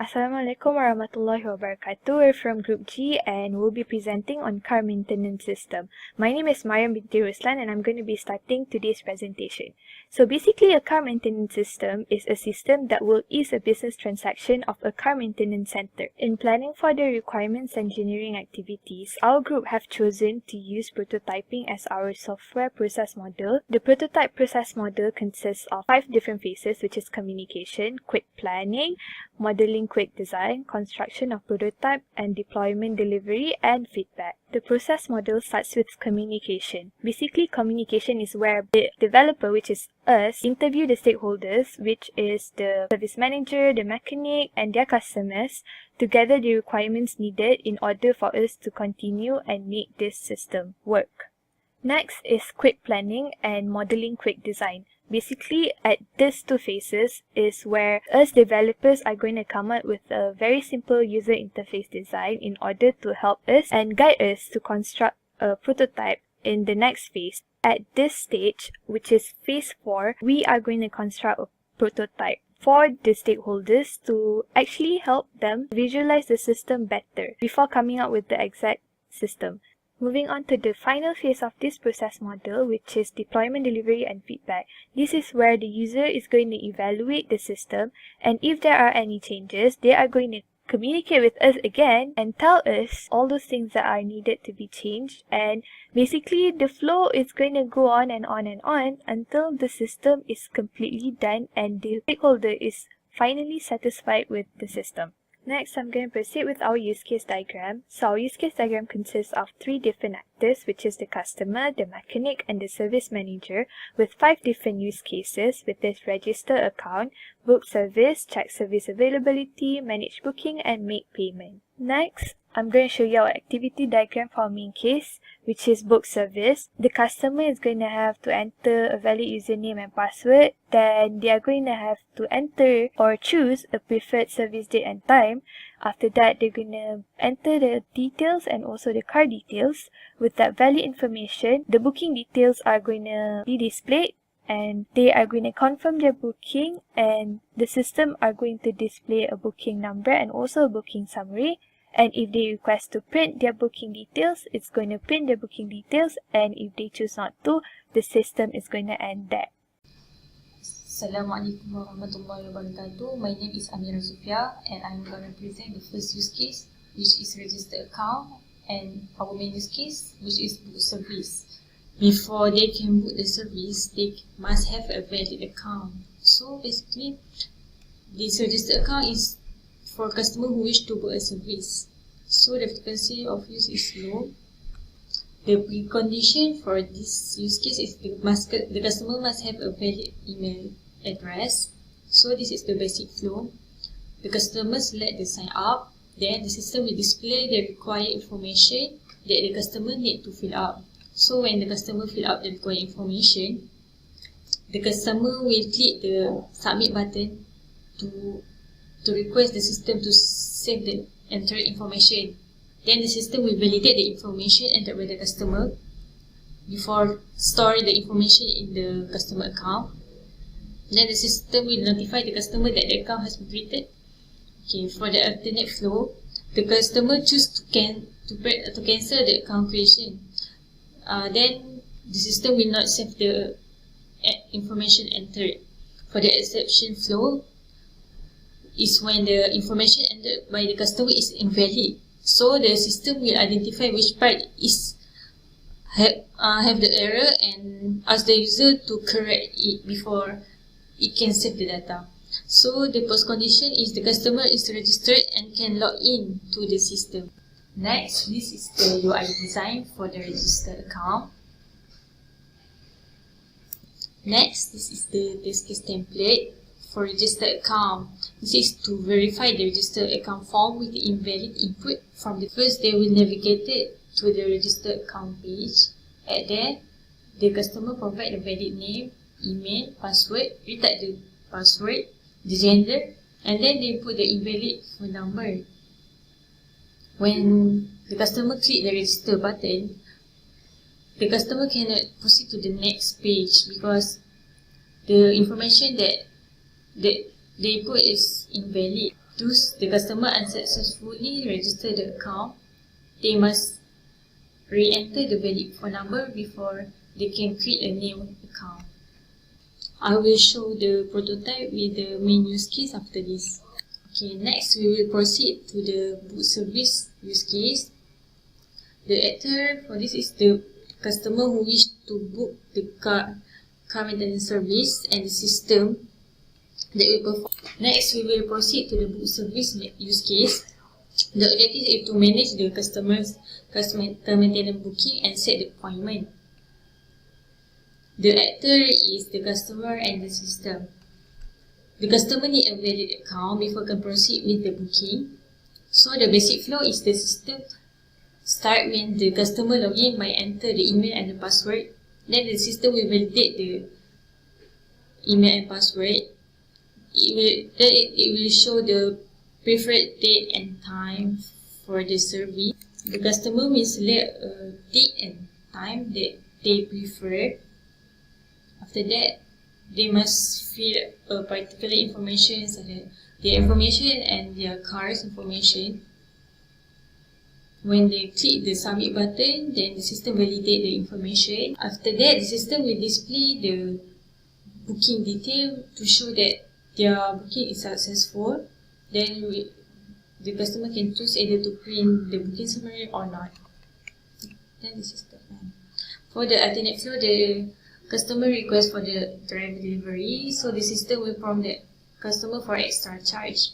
Assalamualaikum warahmatullahi wabarakatuh. We're from Group G and we'll be presenting on car maintenance system. My name is MARYAM binti ROSLAN and I'm going to be starting today's presentation. So basically, a car maintenance system is a system that will ease a business transaction of a car maintenance center. In planning for the requirements engineering activities, our group have chosen to use prototyping as our software process model. The prototype process model consists of 5 different phases, which is communication, quick planning, modeling, quick design, construction of prototype, and deployment, delivery, and feedback. The process model starts with communication. Basically, communication is where the developer, which is us, interview the stakeholders, which is the service manager, the mechanic, and their customers, to gather the requirements needed in order for us to continue and make this system work. Next is quick planning and modeling quick design. Basically, at these 2 phases is where us developers are going to come up with a very simple user interface design in order to help us and guide us to construct a prototype in the next phase. At this stage, which is phase 4, we are going to construct a prototype for the stakeholders to actually help them visualize the system better before coming up with the exact system. Moving on to the final phase of this process model, which is deployment, delivery, and feedback. This is where the user is going to evaluate the system, and if there are any changes, they are going to communicate with us again and tell us all those things that are needed to be changed. And basically, the flow is going to go on and on and on until the system is completely done and the stakeholder is finally satisfied with the system. Next, I'm going to proceed with our use case diagram. So our use case diagram consists of 3 different actors, which is the customer, the mechanic, and the service manager, with 5 different use cases, with this register account, book service, check service availability, manage booking, and make payment. Next, I'm going to show you our activity diagram for our main case, which is book service. The customer is going to have to enter a valid username and password. Then they are going to have to enter or choose a preferred service date and time. After that, they're going to enter the details and also the car details. With that valid information, the booking details are going to be displayed, and they are going to confirm their booking, and the system are going to display a booking number and also a booking summary. And if they request to print their booking details, it's going to print their booking details, and if they choose not to, the system is going to end there. Assalamualaikum warahmatullahi wabarakatuh. My name is SUFIYA and I'm going to present the first use case, which is register account, and our main use case, which is book service. Before they can book the service, they must have a valid account. So basically, this register account is for customer who wish to book a service. So the frequency of use is low. The precondition for this use case is the customer must have a valid email address. So this is the basic flow. The customer select the sign up, then the system will display the required information that the customer need to fill up. So when the customer fill up the required information, the customer will click the submit button to request the system to save the entered information. Then the system will validate the information entered by the customer before storing the information in the customer account. Then the system will notify the customer that the account has been created. Okay, for the alternate flow, the customer choose to cancel the account creation. Then the system will not save the information entered. For the exception flow, is when the information entered by the customer is invalid. So the system will identify which part is have the error and ask the user to correct it before it can save the data. So the post condition is the customer is registered and can log in to the system. Next, this is the UI design for the registered account. Next, this is the test case template for registered account. This is to verify the registered account form with the invalid input. From the first, they will navigate it to the registered account page. At there, the customer provide the valid name, email, password, retype the password, the gender, and then they put the invalid phone number. When the customer click the register button, the customer cannot proceed to the next page because the information that they put is invalid. Thus, the customer unsuccessfully registered the account, they must re-enter the valid phone number before they can create a new account. I will show the prototype with the main use case after this. Okay, next we will proceed to the book service use case. The actor for this is the customer who wish to book the car maintenance service and the system that will perform. Next, we will proceed to the book service use case. The objective is to manage the customer's car maintenance booking and set the appointment. The actor is the customer and the system. The customer needs a valid account before can proceed with the booking. So the basic flow is the system start when the customer log in by enter the email and the password. Then the system will validate the email and password. It will show the preferred date and time for the service. The customer will select a date and time that they prefer. After that, they must fill a particular information such as their information and their car's information. When they click the submit button, then the system validates the information. After that, the system will display the booking detail to show that their booking is successful. Then the customer can choose either to print the booking summary or not. Then the system. For the alternate flow, the customer requests for the driver delivery, so the system will prompt the customer for extra charge.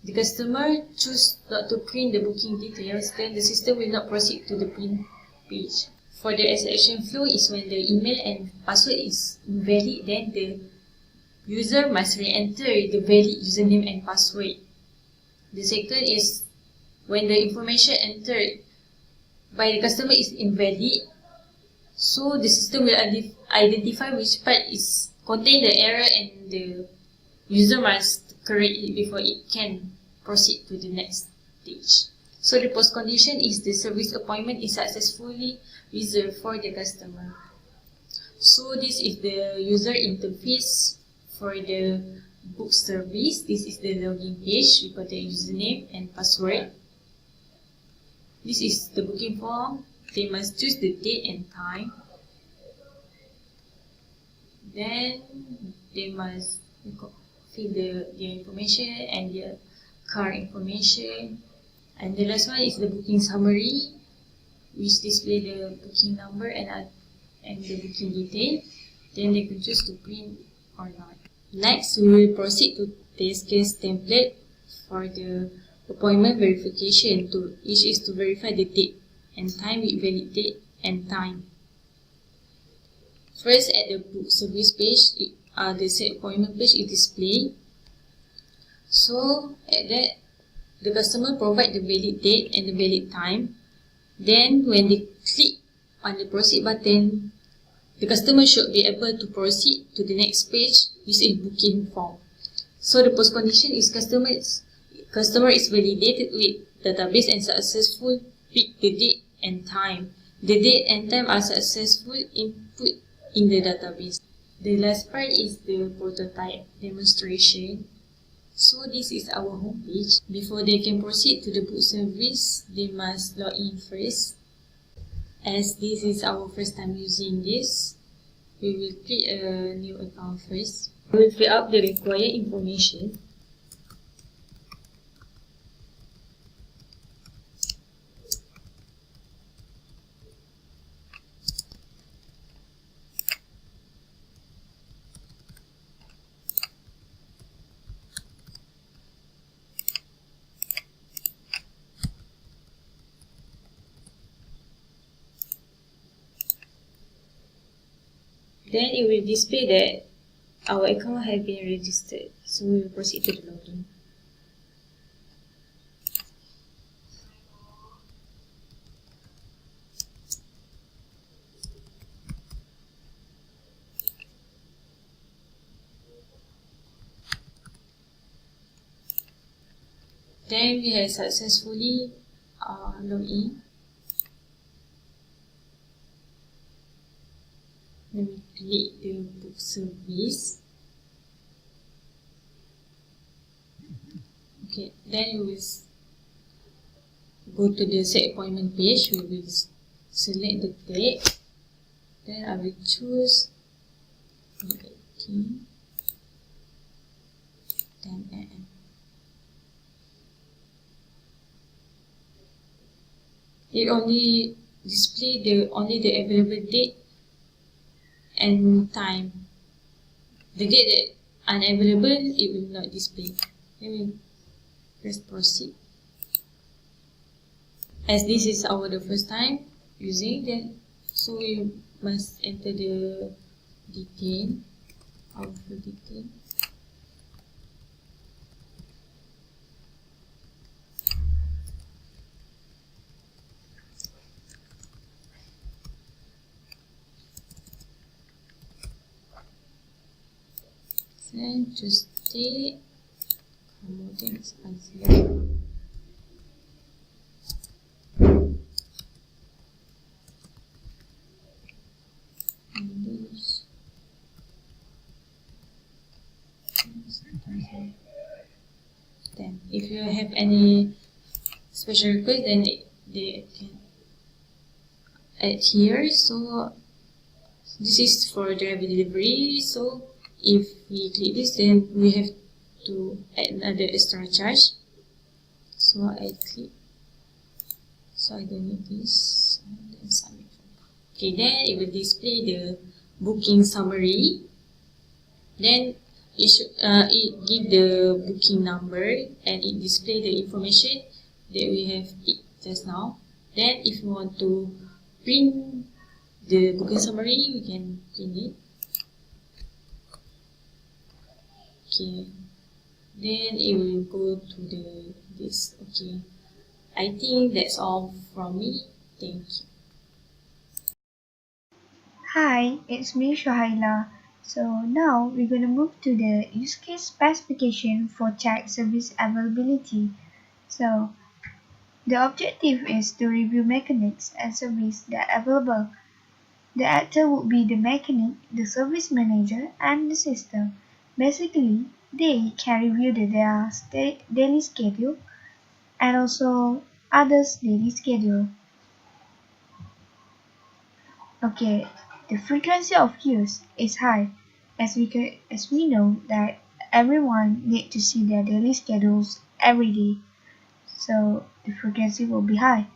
The customer choose not to print the booking details, then the system will not proceed to the print page. For the exception flow is when the email and password is invalid, then the user must re-enter the valid username and password. The second is when the information entered by the customer is invalid, so the system will identify which part is contain the error and the user must correct it before it can proceed to the next stage. So the post condition is the service appointment is successfully reserved for the customer. So this is the user interface for the book service. This is the login page. We got the username and password. This is the booking form. They must choose the date and time. Then they must fill their information and their car information. And the last one is the booking summary, which display the booking number and the booking detail. Then they can choose to print or not. Next, we will proceed to test case template for the appointment verification, which is to verify the date and time with valid date and time. First, at the book service page, the set appointment page is displayed. So, at that, the customer provide the valid date and the valid time. Then, when they click on the proceed button, the customer should be able to proceed to the next page using booking form. So, the post condition is customer is validated with database and successful pick the date and time. The date and time are successful input in the database. The last part is the prototype demonstration. So this is our home page. Before they can proceed to the book service, they must log in first. As this is our first time using this, we will create a new account first. We will fill up the required information. Then it will display that our account has been registered. So we will proceed to the login. Then we have successfully logged in. Let me click the book service. Okay, then we will go to the set appointment page. We will select the date. Then I will choose 18, 10 AM. It only display the available date and time. The date that unavailable, it will not display. Then we press proceed. As this is the first time using that, so we must enter the detail, our full detail. Then choose date, promoting as 0. Then if you have any special request, then they can add here. So this is for driver delivery. So if we click this, then we have to add another extra charge. So I click. So I don't need this. And then submit. Okay, then it will display the booking summary. Then it give the booking number and it display the information that we have picked just now. Then if you want to print the booking summary, we can print it. Okay, then it will go to this. Okay, I think that's all from me. Thank you. Hi, it's me, SHUHAILA. So now we're going to move to the use case specification for check service availability. So the objective is to review mechanics and service that are available. The actor would be the mechanic, the service manager, and the system. Basically, they can review their daily schedule and also others' daily schedule. Okay, the frequency of use is high as we know that everyone need to see their daily schedules every day. So the frequency will be high.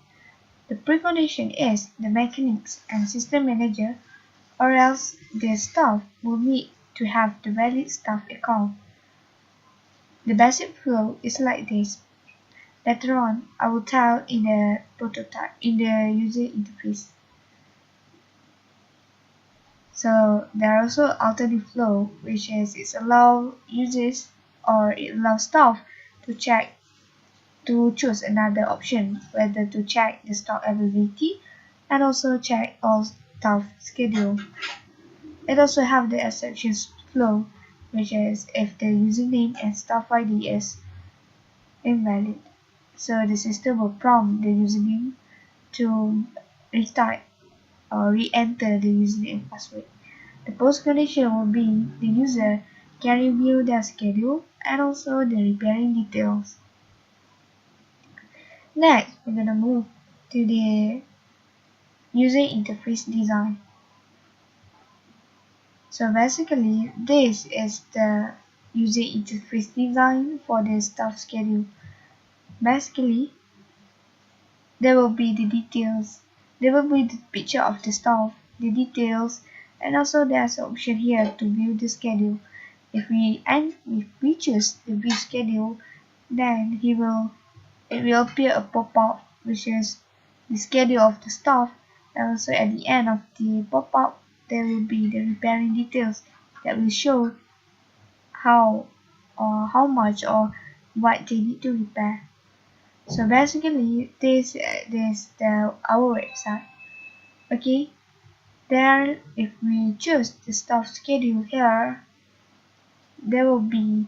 The precondition is the mechanics and system manager, or else the staff will need to have the valid staff account. The basic flow is like this. Later on, I will tell in the prototype in the user interface. So there are also alternate flow, which is it allows users or it allows staff to choose another option, whether to check the stock availability and also check all staff schedule. It also have the exception flow, which is if the username and staff ID is invalid. So the system will prompt the username to restart or re-enter the username and password. The post condition will be the user can review their schedule and also the repairing details. Next, we're going to move to the user interface design. So basically, this is the user interface design for the staff schedule. Basically, there will be the details, there will be the picture of the staff, the details, and also there's an option here to view the schedule. If we choose the view schedule, then it will appear a pop-up which is the schedule of the staff, and also at the end of the pop-up there will be the repairing details that will show how much or what they need to repair. So basically this is our website. Okay, there if we choose the staff schedule here, there will be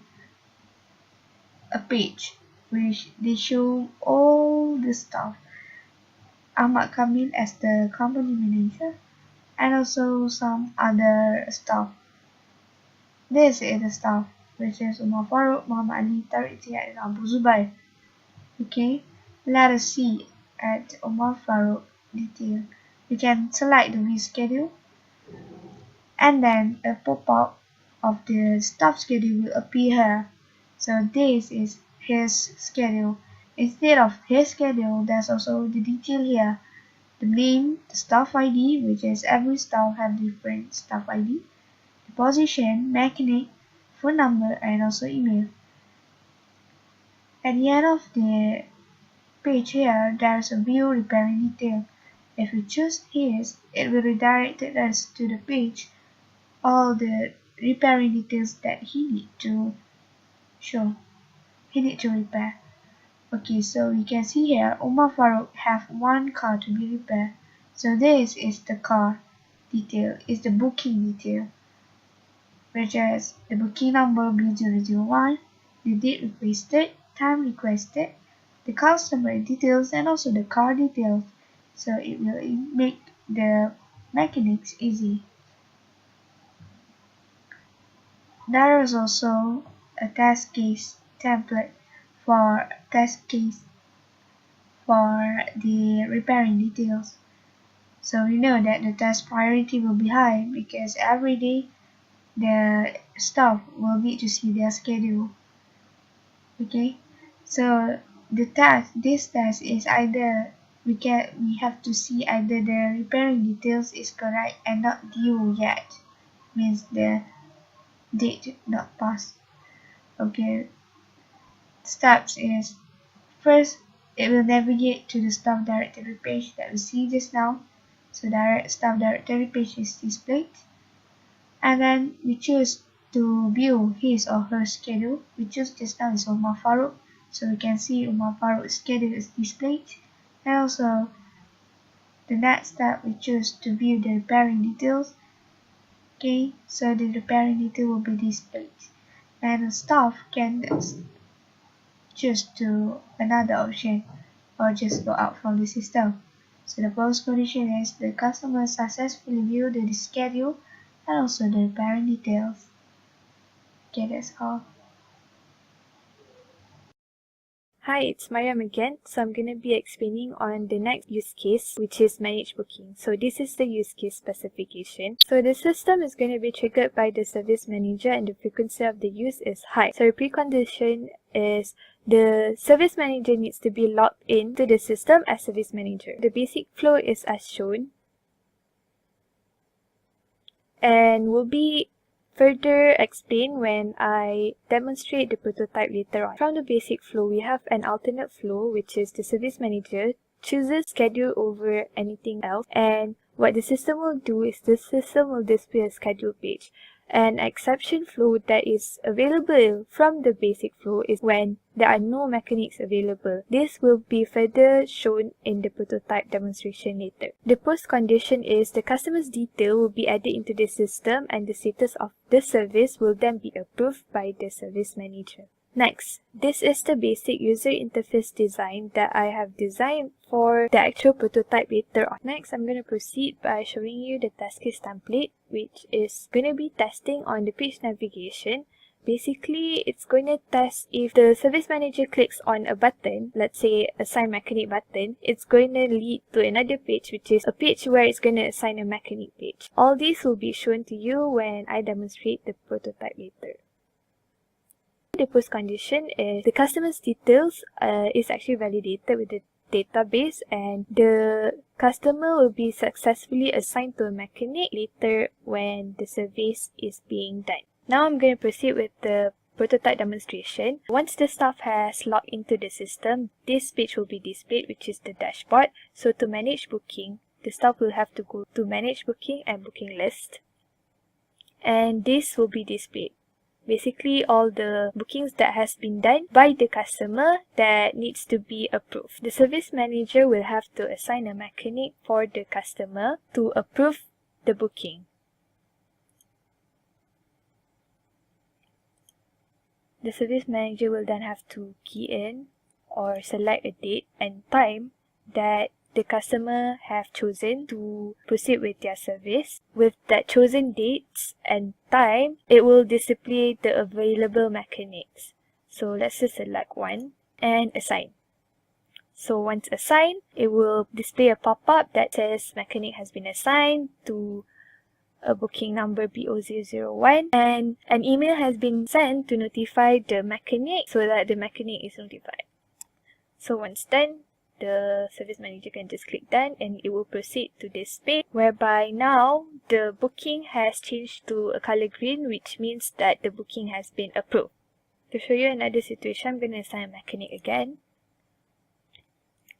a page which they show all the staff. Ahmad Kamil as the company manager and also some other staff. This is the staff which is Umar Farooq, Muhammad Ali, Tariq Ziyad, and Abu Zubair. Okay, let us see at Umar Farooq detail. We can select the view schedule, and then a pop-up of the staff schedule will appear here. So this is his schedule. Instead of his schedule, there's also the detail here. The name, the staff ID, which is every staff have different staff ID, the position, mechanic, phone number, and also email. At the end of the page here, there's a view repairing detail. If we choose his, it will redirect us to the page, all the repairing details that he need to repair. Okay, so we can see here, Umar Farooq have one car to be repaired. So this is the car detail, is the booking detail, which is the booking number B001, the date requested, time requested, the customer details, and also the car details. So it will make the mechanics easy. There is also a test case template for test case for the repairing details. So we know that the test priority will be high because every day the staff will need to see their schedule. Okay, so this test is either we have to see either the repairing details is correct and not due yet, means the date not passed. Okay, steps is first it will navigate to the staff directory page that we see just now. So staff directory page is displayed, and then we choose to view his or her schedule. We choose just now is Umar Farooq, so we can see Umar Farooq's schedule is displayed, and also the next step we choose to view the repairing details. Okay, so the repairing detail will be displayed, and the staff can choose to another option or just go out from the system. So the post condition is the customer successfully viewed the schedule and also the repairing details. Okay, that's all. Hi, it's Maryam again. So I'm going to be explaining on the next use case, which is manage booking. So this is the use case specification. So the system is going to be triggered by the service manager and the frequency of the use is high. So the precondition is the service manager needs to be logged in to the system as service manager. The basic flow is as shown and will be further explained when I demonstrate the prototype later on. From the basic flow, we have an alternate flow, which is the service manager chooses schedule over anything else, and what the system will do is the system will display a schedule page. An exception flow that is available from the basic flow is when there are no mechanics available. This will be further shown in the prototype demonstration later. The post condition is the customer's detail will be added into the system and the status of the service will then be approved by the service manager. Next, this is the basic user interface design that I have designed for the actual prototype later on. Next, I'm going to proceed by showing you the test case template, which is going to be testing on the page navigation. Basically, it's going to test if the service manager clicks on a button, let's say assign mechanic button, it's going to lead to another page, which is a page where it's going to assign a mechanic page. All these will be shown to you when I demonstrate the prototype later. The post condition is the customer's details is actually validated with the database and the customer will be successfully assigned to a mechanic later when the service is being done. Now I'm going to proceed with the prototype demonstration. Once the staff has logged into the system, this page will be displayed, which is the dashboard. So to manage booking, the staff will have to go to manage booking and booking list, and this will be displayed. Basically, all the bookings that has been done by the customer that needs to be approved. The service manager will have to assign a mechanic for the customer to approve the booking. The service manager will then have to key in or select a date and time that the customer have chosen to proceed with their service. With that chosen dates and time, it will display the available mechanics. So let's just select one and assign. So once assigned, it will display a pop-up that says mechanic has been assigned to a booking number BO001, and an email has been sent to notify the mechanic so that the mechanic is notified. So once done, the service manager can just click done and it will proceed to this page, whereby now the booking has changed to a color green, which means that the booking has been approved. To show you another situation, I'm going to assign a mechanic again.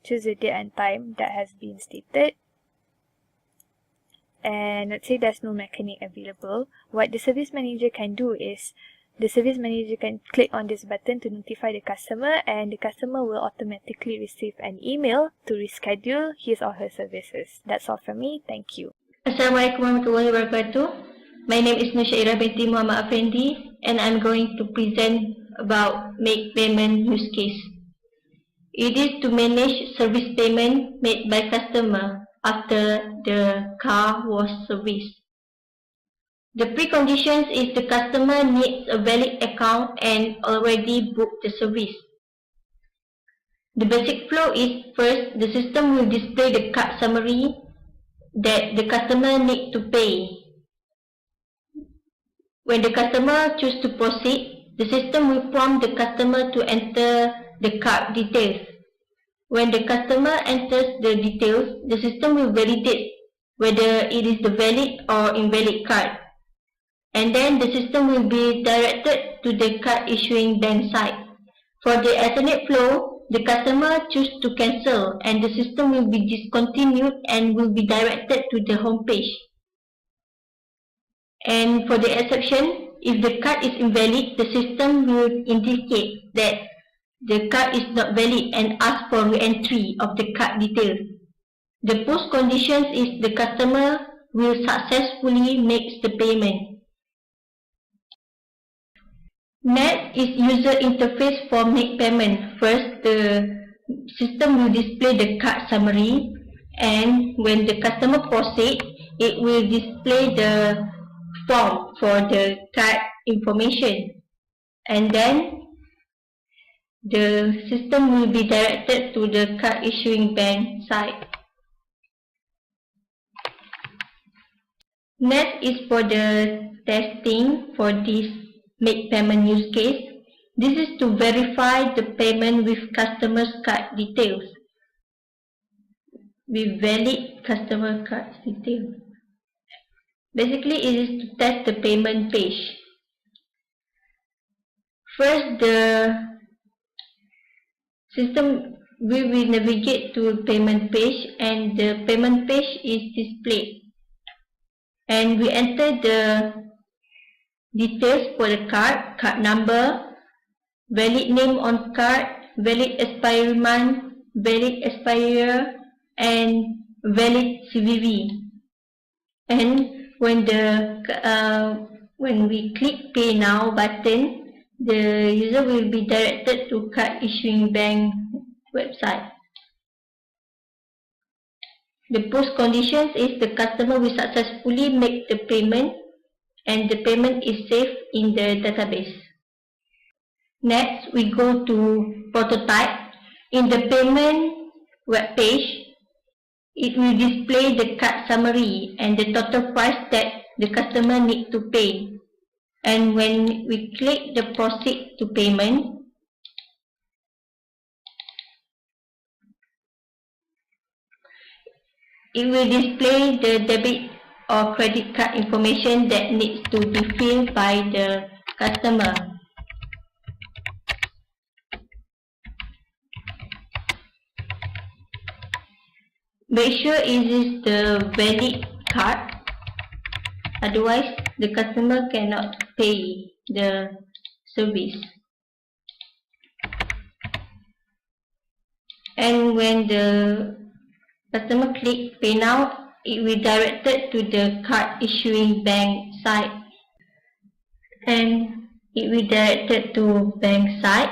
Choose the date and time that has been stated. And let's say there's no mechanic available. What the service manager can do is, the service manager can click on this button to notify the customer, and the customer will automatically receive an email to reschedule his or her services. That's all from me. Thank you. Assalamualaikum warahmatullahi wabarakatuh. My name is SHAIRAH binti Muhammad AFFENDY, and I'm going to present about make payment use case. It is to manage service payment made by customer after the car was serviced. The preconditions is the customer needs a valid account and already booked the service. The basic flow is, first, the system will display the card summary that the customer needs to pay. When the customer chooses to proceed, the system will prompt the customer to enter the card details. When the customer enters the details, the system will validate whether it is the valid or invalid card. And then the system will be directed to the card issuing bank site. For the alternate flow, the customer chooses to cancel and the system will be discontinued and will be directed to the home page. And for the exception, if the card is invalid, the system will indicate that the card is not valid and ask for re-entry of the card details. The post conditions is the customer will successfully make the payment. Next is user interface for make payment. First, the system will display the card summary, and when the customer proceeds, it will display the form for the card information, and then the system will be directed to the card issuing bank site. Next is for the testing for this make payment use case. This is to verify the payment with customer's card details, with valid customer card details. Basically, it is to test the payment page. First, the system will navigate to a payment page, and the payment page is displayed. And we enter the details for the card, card number, valid name on card, valid expiry month, valid expiry year, and valid CVV. And when we click Pay Now button, the user will be directed to card issuing bank website. The post conditions is the customer will successfully make the payment and the payment is saved in the database. Next, we go to prototype. In the payment web page, it will display the card summary and the total price that the customer needs to pay. And when we click the proceed to payment, it will display the debit or credit card information that needs to be filled by the customer. Make sure it is the valid card, otherwise the customer cannot pay the service. And when the customer click Pay Now, it will direct it to the card issuing bank site, and it will direct it to bank site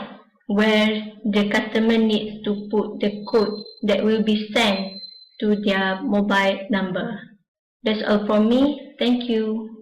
where the customer needs to put the code that will be sent to their mobile number. That's all from me. Thank you.